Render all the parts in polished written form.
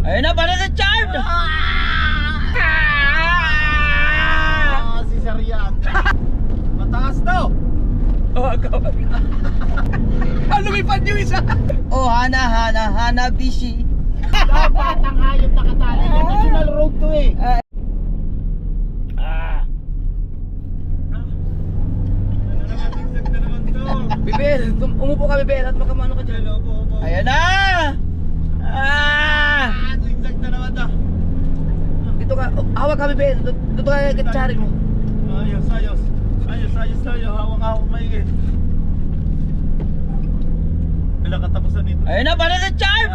Ayun na, para sa Chard! Si Sir yan. Mataas daw. Oh, lumipad yung isa. Oh, hana, busy. Dapat ang hayop nakatali. National road to eh. Bibel, umupo ka Bibel at makamano ka dyan. Ayan na! Zigzag na naman to. Dito ka, hawak ka Bibel. Dito ka katsarin mo. Ayos tayo. Hawak maigi. Wala katapusan nito. Ayun na, para sa Chard!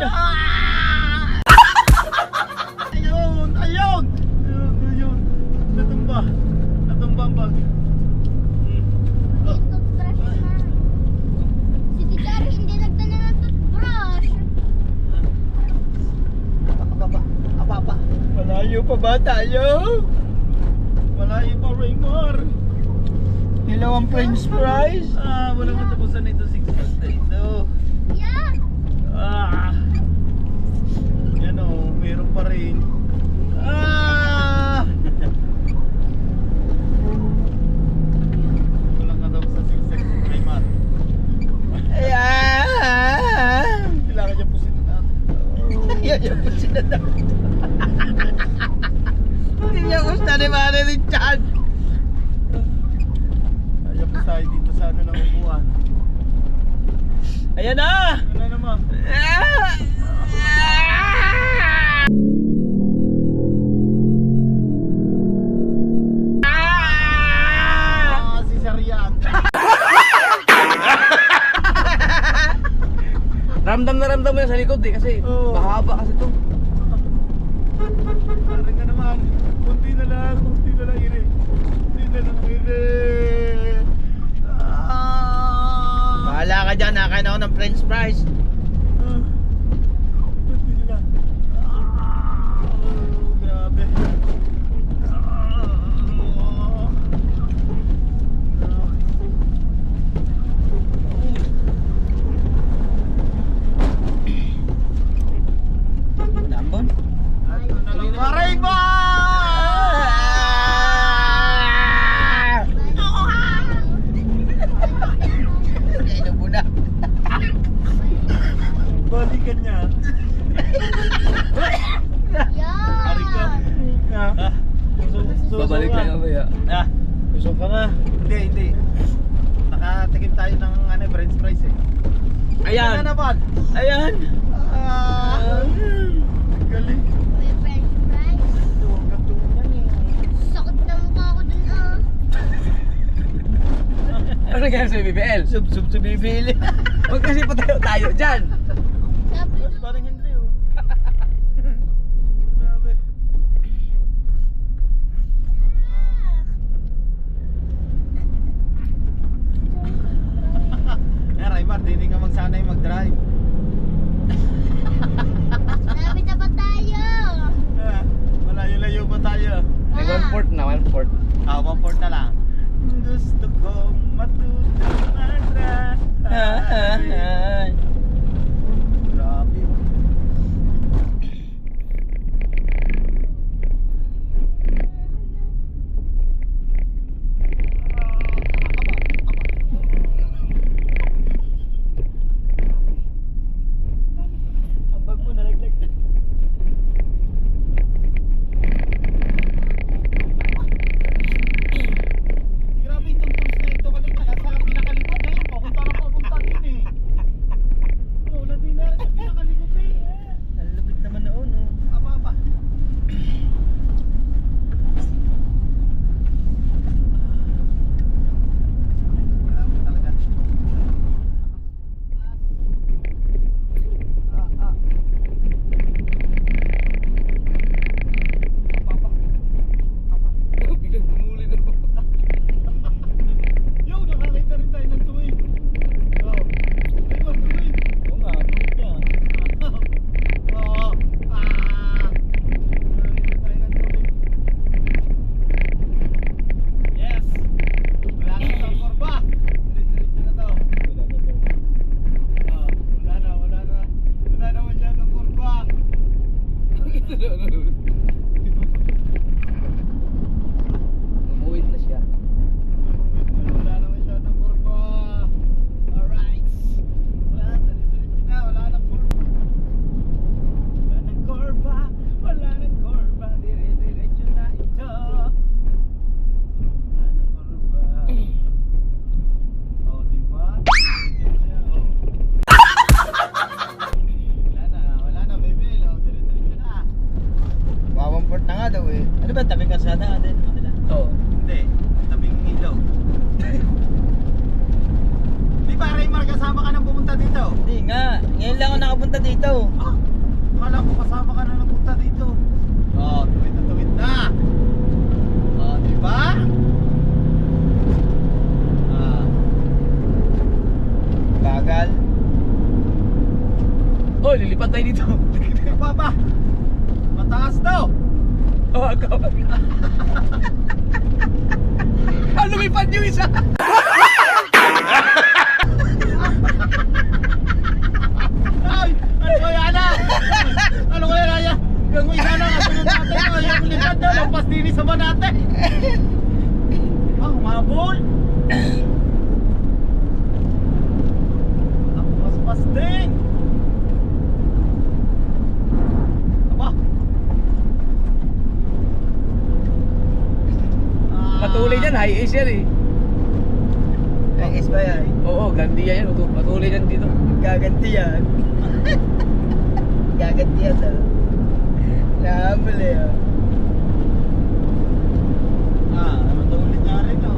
Ayun. Natumba ang bag. Si Tijar hindi nagdala ng toothbrush. Apa. Malayo pa ba tayo? Malayo pa, Raymar. Hello ang French fries. Wala katapusan nito. 6 months na ito. Yan! Yan o, meron pa rin. Walang katapusan 6 months, Raymar. Ayan! Kailangan niya pusin na. Ayan po sila daw. Hindi niya gusto ni Mare Richard. Ayaw po tayo dito sa ano ng upuan. Ayan na! Ano na naman? Si Sir yan. Ramdam na ramdam mo yan sa likod eh kasi Oo. mahaba kasi to. Parang ka naman. Kunti na lang ire. Bahala ka dyan, nakain ako ng French fries. Kunti na lang. Grabe. Lambon? Aray ba? Kailan mo na? Balikan niya. Ari ka. Yan! Babalik lang ako ya. Gusto ka nga? Hindi. Nakatikim tayo ng French fries eh. Ayan! Ano naman? Ayan! Galing. May french fries. Gatuong yan eh. Sakit na mukha ko dun Ano kaya sa BBL? Sub sa BBL. Huwag kasi tayo dyan. Sabi Tapos parang Henry oh. Grabe. Raymar, hindi ka magsanay mag-drive. Sabi na ba tayo? Malayo-layo ba tayo? May 1/4 na, 1/4. 1/4 na lang. Gusto kong matutong mag-drive. Umuwid na siya. Wala naman siya ng kurba. Alright. Wala, diretso na. Wala nang kurba. Wala nang kurba. Wala nang kurba. Diretso na ito. Wala nang kurba. Oh, diba? Wala na, baby. Diretso na. Wawamport na nga daw eh. Ano ba, tabi kasada nga din? Oo. Hindi, tabing ilaw. Di ba, Raymar, kasama ka nang pumunta dito? Hindi nga, ngayon lang ako nakapunta dito. Ah, akala ko kasama ka na napunta dito. Oh, tuwid na tuwid na. Oh, di ba? Ah, Bagal. Oh, lilipat tayo dito. baba. Mataas daw. Oh, ako. Ano lumipad yung isa? Ay, ano kaya na? Ano kaya na yan? Yung isa na kasunod natin. Oh, yung lipad daw, lampas din sa banate. Ah, humabol. Ako paspas din. Aba. Patuloy dyan, high ace yan eh. Ay, is ba yan? Oo, gandiya yan. Patuloy dyan dito. Gaganti yan. Gaganti yan daw. Nahabol eh. Oh. Ah, matulit nga rin, no?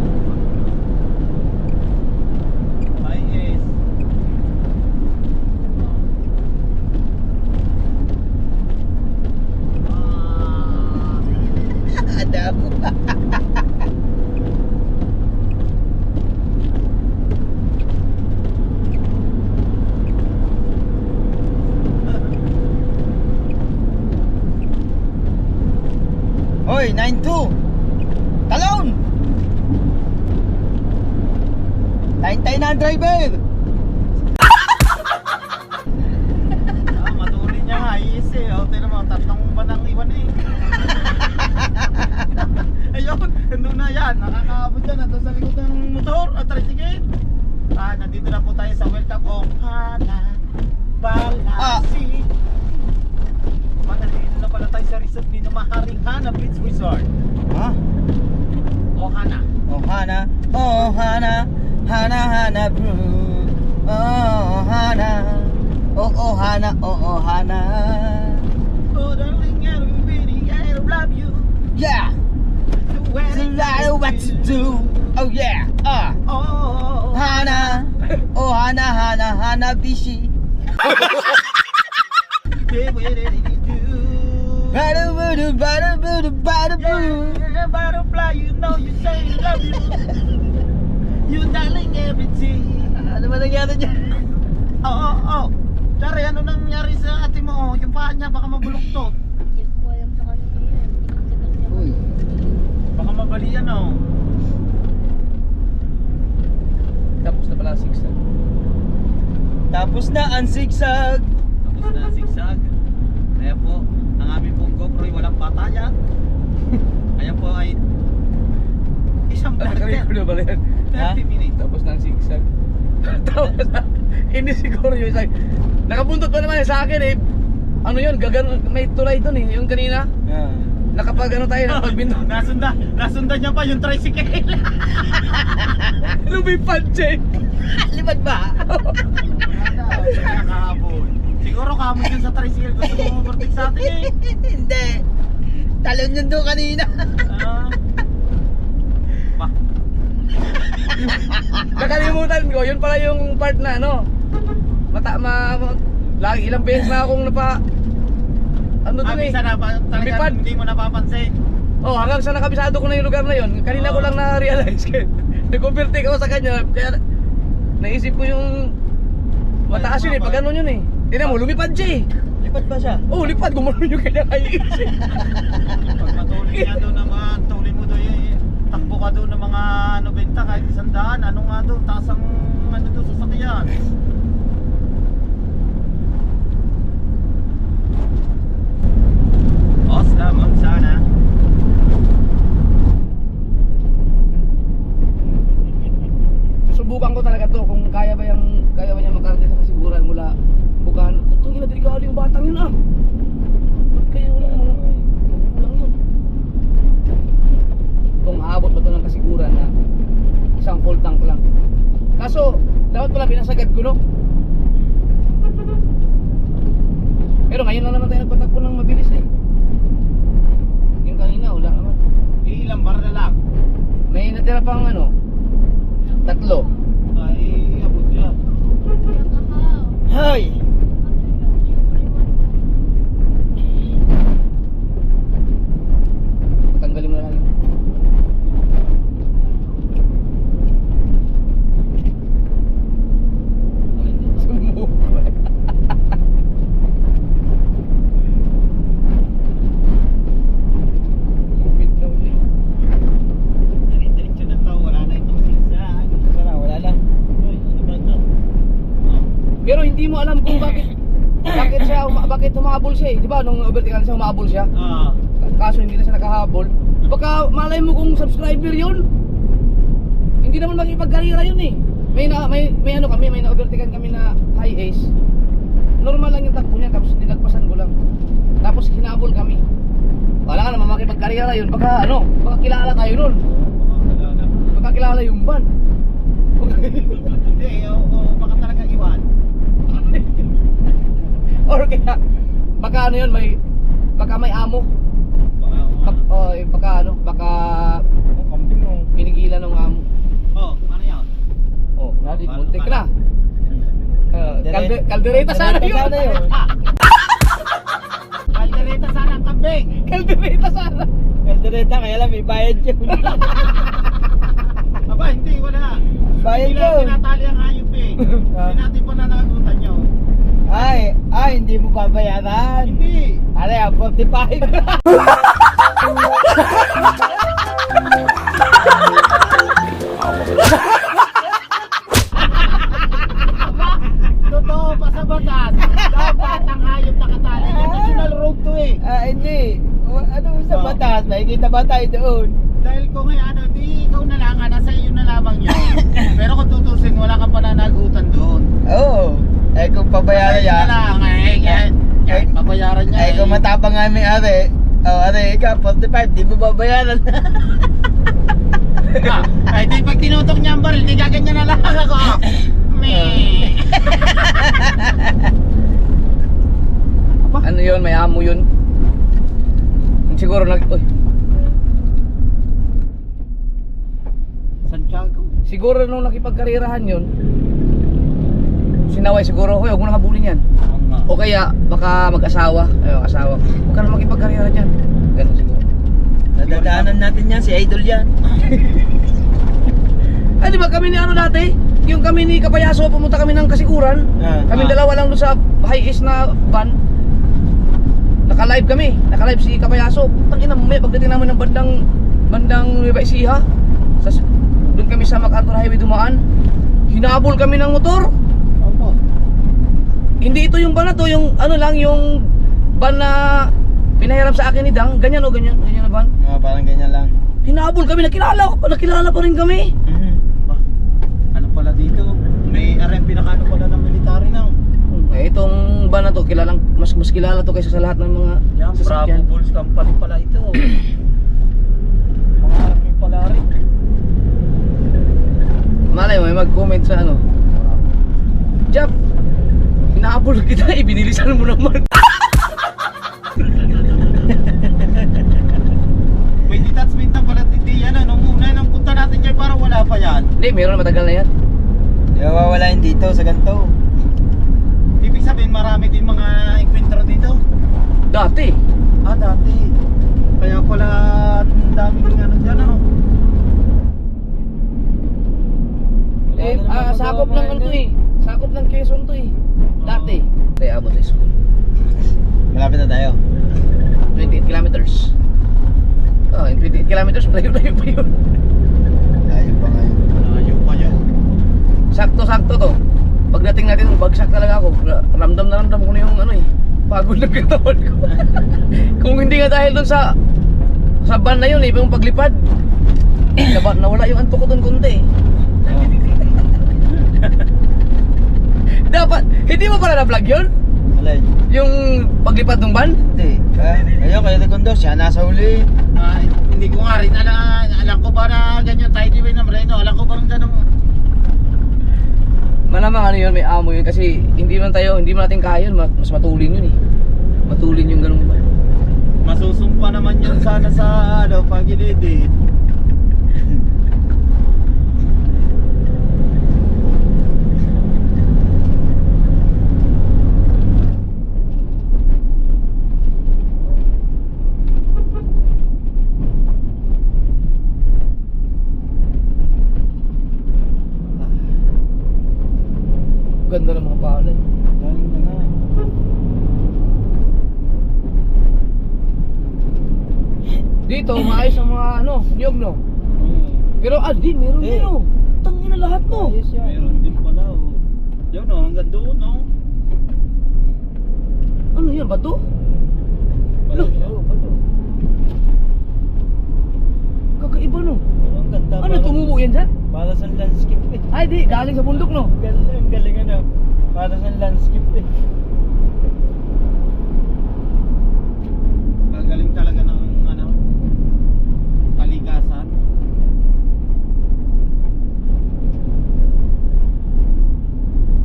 Ay, yes. Ah. Adaw. Hoy, 9-2. Talon! Tayo na ang driver! Ah, matulit niya nga, yes eh. O, tignan mo, tatlong banang iwan eh. Ayun, nandun na yan. Nakakaabot yan. Nandun sa likod ng motor at tricycle. Ah, nandito na po tayo sa welcome Ohana Balasi. Nandito na pala tayo sa resort ni Maharing Hana Beach Resort. Ha? Ohana. Ohana, Ohana, Hana, Hana, Brew. Ohana, Ohana, Ohana. Oh, darling, I really, I love you. Yeah, it's a lot of what to do. Oh yeah, Oh, Hana, Ohana, Hana, Hana, Bishi. yeah, what did you do? Bada bada bada bada bada boo. Yeah, butterfly, you know you say you love you. You darling everything. Ano ba nangyari dyan? Oh. Dari, ano nangyari sa ate mo? Yung paa niya baka mabuloktot. Hindi ko alam sa kanila yun. Hindi ko Uy, Baka mabalian oh. Tapos na pala 6 na. tapos na ang zigzag. Tapos na ang sigsag. Kaya po, ang aming pong GoPro ay walang patayan. Kaya po ay isang Nakarecord na pala yan. 30 minutes. Tapos na ang zigzag. Tapos na. Hindi siguro yung isa. Nakabuntot pa naman yan sa akin eh. Ano yun? May tulay dun eh. Yung kanina. Yeah. Nakapag ano tayo, nakapagbindot. Nasundan niya pa yung tricycle. Lumipad siya eh. Lipad ba? Nakahabol. Siguro kamot yun sa tricycle. Gusto mo overtake sa atin eh. Hindi. Talon yun doon kanina. Ba? Nakalimutan ko, yun pala yung part na ano. Lagi ilang beses na akong ano dun eh. Bisa na ba? Lumipad. Talagang hindi mo napapansin. Oh, hanggang sa nakabisado ko na yung lugar na yun. Kanina ko lang na-realize kaya nag-overtake ako sa kanya. Kaya naisip ko yung mataas yun eh, pag ganun yun eh. Tingnan mo, lumipad siya eh. Lipad ba siya? Oh, lipad, gumanon yung kanya kaiisip. Pag matuli niya doon ng mga tuli mo doon, takbo ka doon ng mga 90 kahit 100. Ano nga doon, taas ang ano doon sa sakyan. dapat pala binasagad ko, no? Pero ngayon lang naman tayo nagpatakbo ng mabilis eh. Yung kanina, wala naman. Ilang bar na lang. May natira pang ano, 3. Ay, abot siya. Nakahaw. Hoy! Tanggalin mo na lang yun. Sumubok. Lupit na uli. Diretso na to, wala na itong zigzag. Wala, wala lang. Uy, ano ba ito? Oh. Pero hindi mo alam kung bakit humabol siya eh. Di ba nung overtaken siya humabol siya? Ah. Kaso hindi na siya nakahabol. Baka malay mo kung subscriber yun. Hindi naman makipagkarira yun eh. May ano kami, may na-overtaken kami na high ace. Normal lang yung takbo niya, tapos nilagpasan ko lang. Tapos hinabol kami. Wala ka naman makipagkarira yun. Baka ano, baka kilala tayo nun. Baka kilala yung van. Hindi, baka talaga iwan. Or kaya, baka ano yun, baka may amo. Baka Kambing mo. pinigilan ng amo. Oh, ano yan? Oh, nadi, Paano muntik pala? na. Kaldereta sana yun. Sana yun. Kaldereta sana ang kambing. Kaldereta sana. Kaldereta, kaya lang may bayad yun. Aba, hindi, wala. Bayad Hindi lang yun. tinatali ang hayop eh. Hindi natin pa nanagutan nyo. Ay, hindi mo babayaran. Hindi. Aray, 45. Totoo pa sa batas. Dapat ang hayop nakatali. National road to eh. Hindi. Ano sa Oh. batas? Makikita ba tayo doon? Dahil kung di ikaw na lang, nasa iyo na lamang yun. Pero kung tutusin, wala kang pananagutan doon. Oo. Kung pabayaran Nasa iyo yan. na lang kahit pabayaran niya Kung matapang nga may are. Ikaw, 45, di mo babayaran. Ay di pag tinutok niya ang baril, di gaganyan na lang ako. Meh. Ano yun, may amo yun. Siguro uy, Santiago. siguro nung nakipagkarirahan yun, sinaway siguro, huwag mo nang habulin yan. O kaya, baka mag-asawa. Asawa. Huwag ka na makipagkarira dyan. Ganun siguro. Nadadaanan natin yan, si Idol yan. Ay, di ba kami ni ano dati? Yung kami ni Kapayaso, pumunta kami ng Kasiguran. Kami dalawa lang doon sa high-ace na van. Naka-live kami. Naka-live si Kapayaso. Tangina mo, pagdating namin ng bandang Nueva Ecija, doon kami sa MacArthur Highway dumaan. Hinabol kami ng motor. Opo. Hindi ito yung van na to, yung ano lang, yung van na pinahiram sa akin ni Dang. Ganyan o ganyan na van. Parang ganyan lang. Hinabol kami, nakilala pa rin kami. Ba, ano pala dito? May RMP na kano pala ng military na. Itong van na to, mas kilala to kaysa sa lahat ng mga Yan, Bravo sasakyan. Bulls Company pala ito. Mga RMP pala rin. Malay mo, may mag-comment sa ano. Jap, hinahabol kita, ibinilisan mo naman. May detachment na pala hindi yan. Nung una nang punta natin dyan para wala pa yan. Hindi, meron na matagal na yan. Di ba wawalain dito sa ganito? Ibig sabihin marami din mga enkwentro dito. Dati. Dati. Kaya pala ang daming ano dyan ano. Sakop ng ano to eh. Sakop ng Quezon to eh. Dati. Kaya abot sa school. Malapit na tayo. 28 kilometers. In 28 kilometers, malayo-layo pa yun. Layo pa ngayon. Ayaw pa yun. Sakto-sakto to. Pagdating natin, bagsak talaga ako. Ramdam na ramdam ko na yung ano eh. Pagod ng katawan ko. Kung hindi nga dahil dun sa van na yun eh, yung paglipad. Nawala yung antok ko dun konti eh. Dapat, hindi mo pala na-vlog yun? Alay. Yung paglipad ng van? Hindi. Ayun, kaya Segundo, siya nasa huli. Hindi ko nga rin alam ko ba na ganyan tayo di ba na Moreno. Alam ko bang ganun. Malamang ano yun, may amo yun kasi hindi man natin kaya yun, mas matulin yun eh. Matulin yung ganun ba? Masusumpa naman yun sana sa ano, pagilid eh. Ganda ng mga palay. Galing na nga. Dito, maayos ang mga ano, niyog no. Pero di, meron din oh. Tangin na lahat no. Ayos yan. Meron din pala oh. Yun oh, hanggang doon oh. Ano yan, bato? Bato siya. Oh, bato. Kakaiba no. Pero ang ganda. Ano, tumubo yan dyan? Para sa landscape eh. Ay di, galing sa bundok no. Ang galing ano. Para sa landscape eh. Magaling talaga ng ano, kalikasan.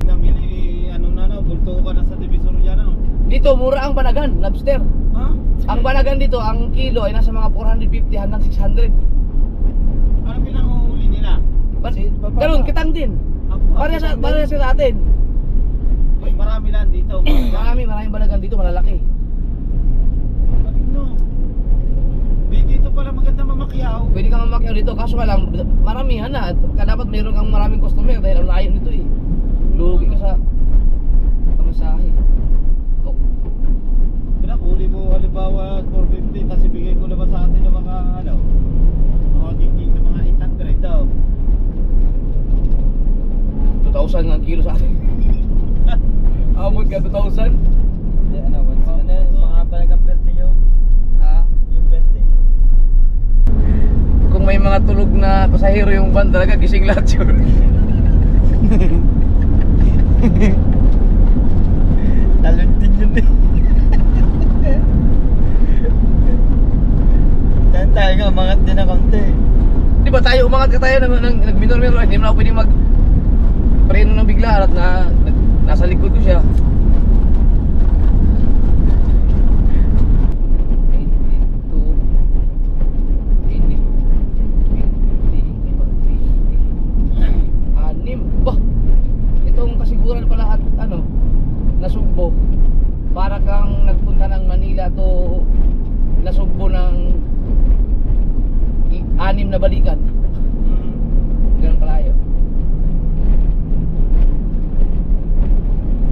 Namili ano na no, bulto ka na sa Divisoria no. Dito, mura ang banagan, lobster. Ha? Ang banagan dito, ang kilo ay nasa mga 450 hanggang 600. Ano pinanguhuli nila? Ganun, kitang din. Para sa atin. Ay, marami lang dito. Maraming banagan dito, malalaki. Galing no. Dito pala maganda mamakyaw. Pwede kang mamakyaw dito, kaso nga lang, maramihan na. At dapat mayroon kang maraming customer dahil ang layo nito eh. Lugi ka sa pamasahe. Oh. Pinakuli mo halimbawa 450 tapos ibigay ko naman sa atin ng mga ano, mga giging ng mga 800 daw. 2,000 nga ang kilo sa atin. Abot ka 2,000? Hindi ano, once ano, mga palagang birthday nyo, Ah, yung birthday. kung may mga tulog na pasahero yung van talaga, gising lahat yun. Talon din yun eh. Saan tayo nga, umangat din na konti. Di ba tayo, umangat ka tayo, nagminor-minor, hindi mo na ako pwedeng preno ng bigla at nasa likod ko siya. Anim. Bah! Itong kasiguran pala at ano, Nasugbo. Para kang nagpunta ng Manila to Nasugbo ng 6 na balikan. Ganun kalayo.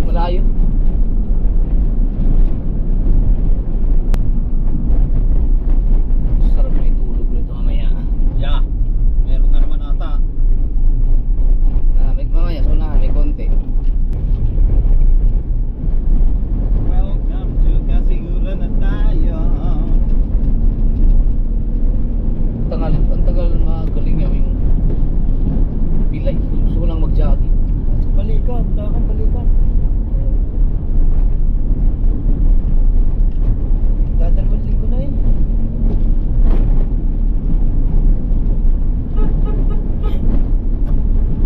Malayo. Sarap na itulog nito mamaya. Yeah, meron na naman ata. May mamaya, so may konti. Welcome to Kasiguran na tayo. Ang tagal magaling yung pilay. Gusto ko lang mag-jogging. Balikan, takang balikan. Dadalawang linggo na eh.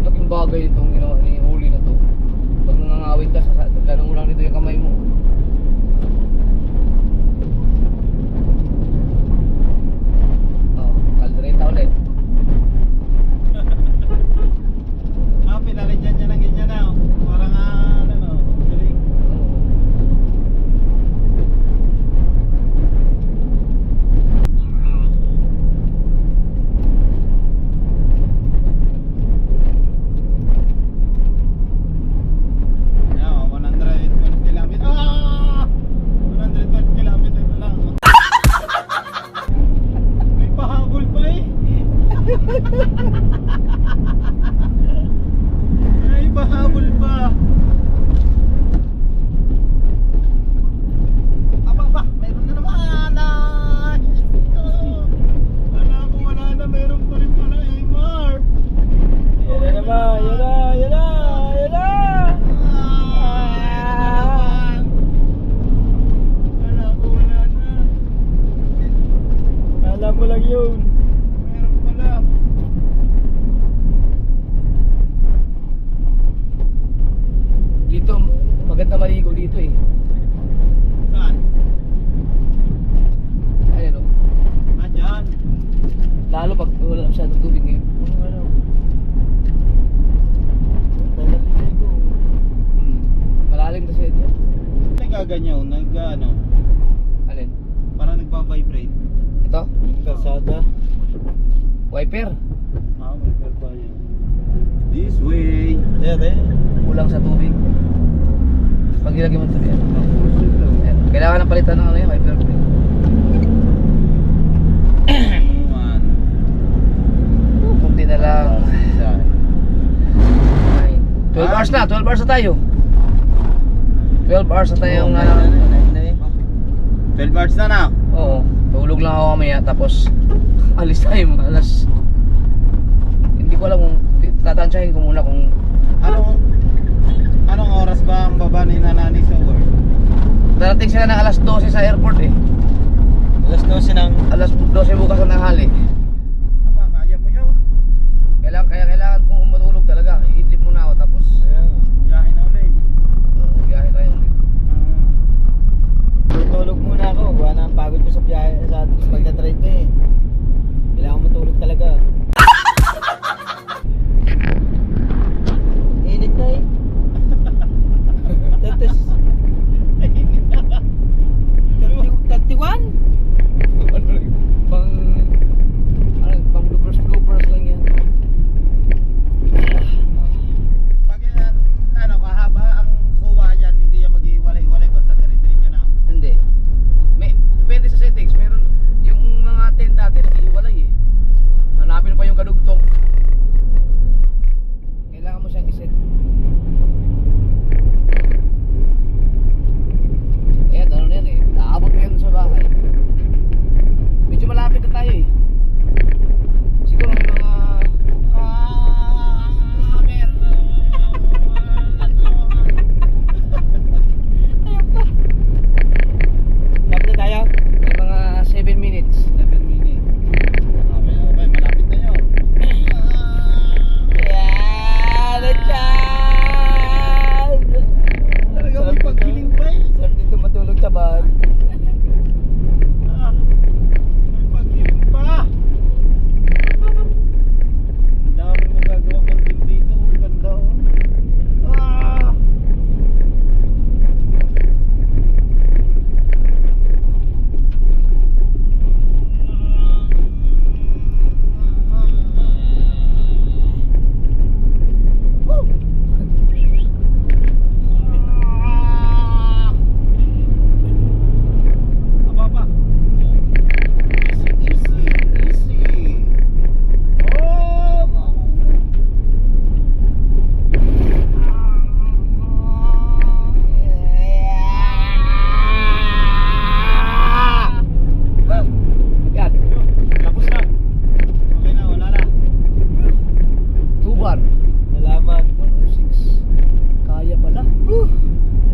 Laking bagay itong ginawa ni huli na to. Pag nangangawit ka, ganun mo lang dito yung kamay mo. Oh, kaldereta ulit. Ah, pinaligyan niya ng ganyan na. Parang ano, galing. Yeah, 112 kilometers. Ah! 112 kilometers na lang. May pahabol pa eh. Ay, pahabol pa. Aba, meron na naman. Wala na, meron pa rin pala eh, Mark. Yan na naman, yan na. Wala na. Alam mo lang yun. Meron pala. wiper. May perpa yan. This way. Dere. Kulang sa tubig. Pag ilagay mo ito yan. Ayan. Kailangan ng palitan ng ano yan, wiper brake. Kunti na lang. 12 hours na, 12 hours na tayo. 12 hours na tayo. 12 hours na na. Oo, tulog lang ako mamaya tapos alis tayo mga alas. Hindi ko alam kung tatansyahin ko muna kung Anong oras ba ang baba ni Nanani sa work? darating sila ng alas 12 sa airport eh. Alas 12 ng... Alas 12 bukas ng tanghali. Kaya mo yun? Kailangan kong matulog talaga. I-idlip muna ako tapos Biyahe na ulit. biyahe tayo ulit. Tulog muna ako. Gawa na ang pagod ko sa biyahe sa pagdadrive ko eh. Kailangan matulog talaga. Init na eh. Tapos 31? Pang bloopers lang yan. Pag kahaba ang kuha yan, hindi yan mag-iwalay-iwalay basta dire-diretso na. Hindi. Depende sa settings. Meron yung mga 10 dati nag-iwalay eh. Hanapin pa yung kadugtong. Kailangan mo siyang iset. Ayan, ano na yan eh. Naabot mo yan sa bahay. Medyo malapit na tayo eh. Siguro may mga... Lapit na tayo? May mga 7 minutes. 7 minutes. Okay, malapit na yun. Talaga may pagkiling pa eh. Sarap dito matulog sa bahay. May pagkiling pa. Ang dami magagawa content dito. Ang ganda oh. Apa? Easy. Oh. Yan. Tapos na. Okay na, wala na. 2 bar. Salamat. 106. Kaya pala.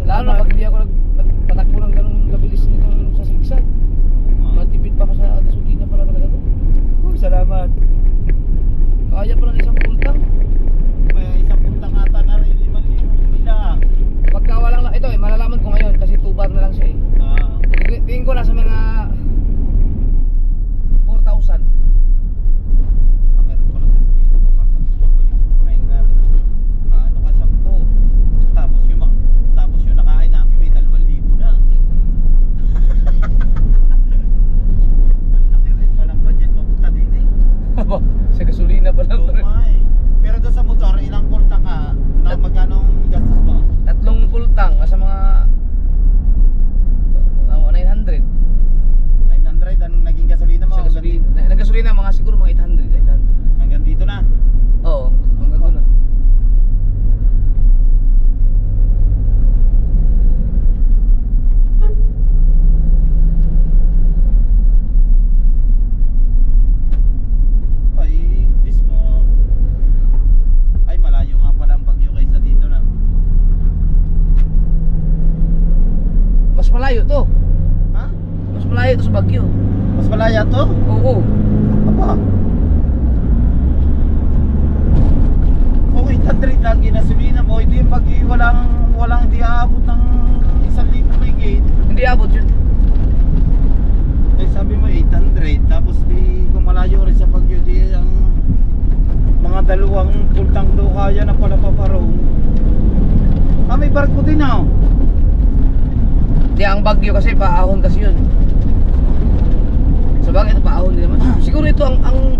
Lalo na pag hindi ako nagpatakbo ng ganung kabilis nitong sa sigsag. Matipid pa ka sa gasolina pala talaga to. Salamat. Kaya pala ng isang full tank. May isang puntang ata na rin 5,000 nila. Pagka walang ito eh, malalaman ko ngayon kasi 2 bar na lang siya eh. Tingin ko nasa mga 4,000. Meron pala sa dito kapag may nga ano ka 10. Tapos yung nakain namin may 2,000 na. Laki rin palang budget papunta din eh. Sa gasolina pa lang. Lumay. Pero doon sa motor, ilang pulta ka? Magkano gastos mo? 3 full tank nasa mga 900. 900 ang naging gasolina mo. Sa gasolina. Naggasolina mga siguro mga 800. Hanggang dito na. Oo, hanggang doon na. Ay, mismo. Ay, malayo nga pala ang Bagyo kaysa dito na. Mas malayo to. Ha? Mas malayo to sa Baguio. Mas malaya to? Oo. Apa? Oh, 800 lang ginasolina mo. Hindi yung pag walang hindi aabot ng 1,000 ringgit. Hindi abot yun. Eh sabi mo 800. Tapos di kung malayo rin sa Bagyo di ang mga dalawang pultang do kaya na pala paparong. May barko din ah. Hindi, ang Baguio kasi paahon kasi yun. Sa bagay ito paahon din naman. Siguro ito ang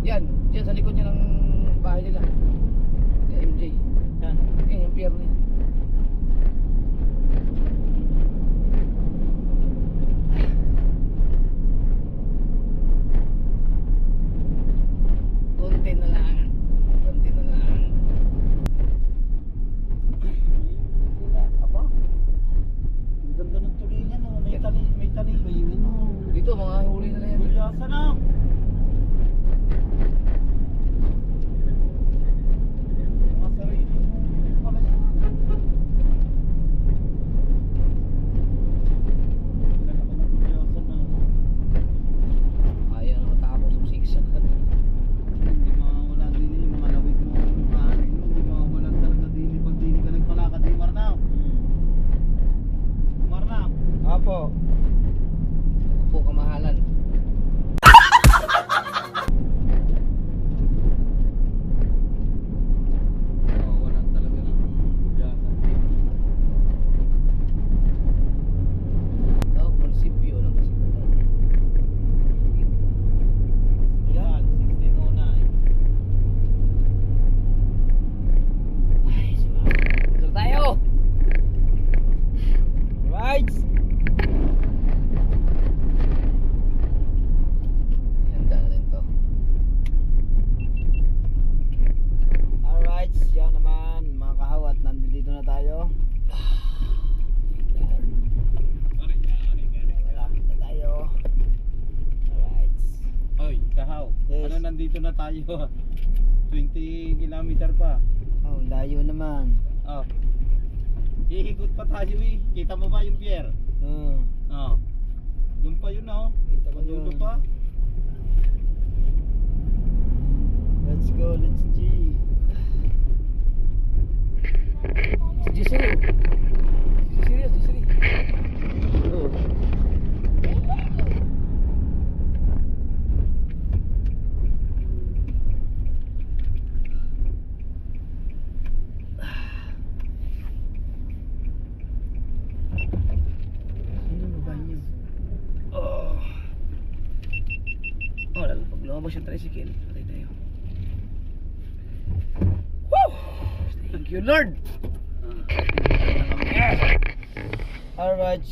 Yan, dyan sa likod niya ng bahay nila. Yung MJ. Yan. Yan, yung pier na yan. Konti na lang. Konti na lang. Aba. Ang ganda ng tuloy niya, no? May tali, may tali. Dito, mga huli na yan. Bulyasan na. Mga sarili mo. Pala yan. Ganda ka ng bulyasan na. Ayaw na matapos yung 6 Hindi mawawala din yung mga lawit mo. Hindi mawawala talaga din pag dini ka nagpalakad. Di Marnaw. Marnaw. Apo. po kamahalan. Wala talaga ng bulyasan. Ito, munisipyo ng Kasibugan. Yan, 1609. Ay, siguro. Dito tayo! Right. Handa na rin to. Alright, yan naman mga kahawat, nandito na tayo. Malapit na tayo. Alright. Oy, kahaw. Yes. Ano, nandito na tayo? 20 kilometer pa. Oh, layo naman. Oh. Iikot pa tayo eh. Kita mo ba yung pier? Oh, Oh. Doon pa yun oh. kita ko Dulo yun. pa. Let's go, let's G. Si Jisiri. Si Jisiri. Oo. Sino mo ba niyo? Oh. Oh, lalo pag lumabas yung tricycle, patay tayo. Woo! Thank you, Lord! Ah. Yes! Alright,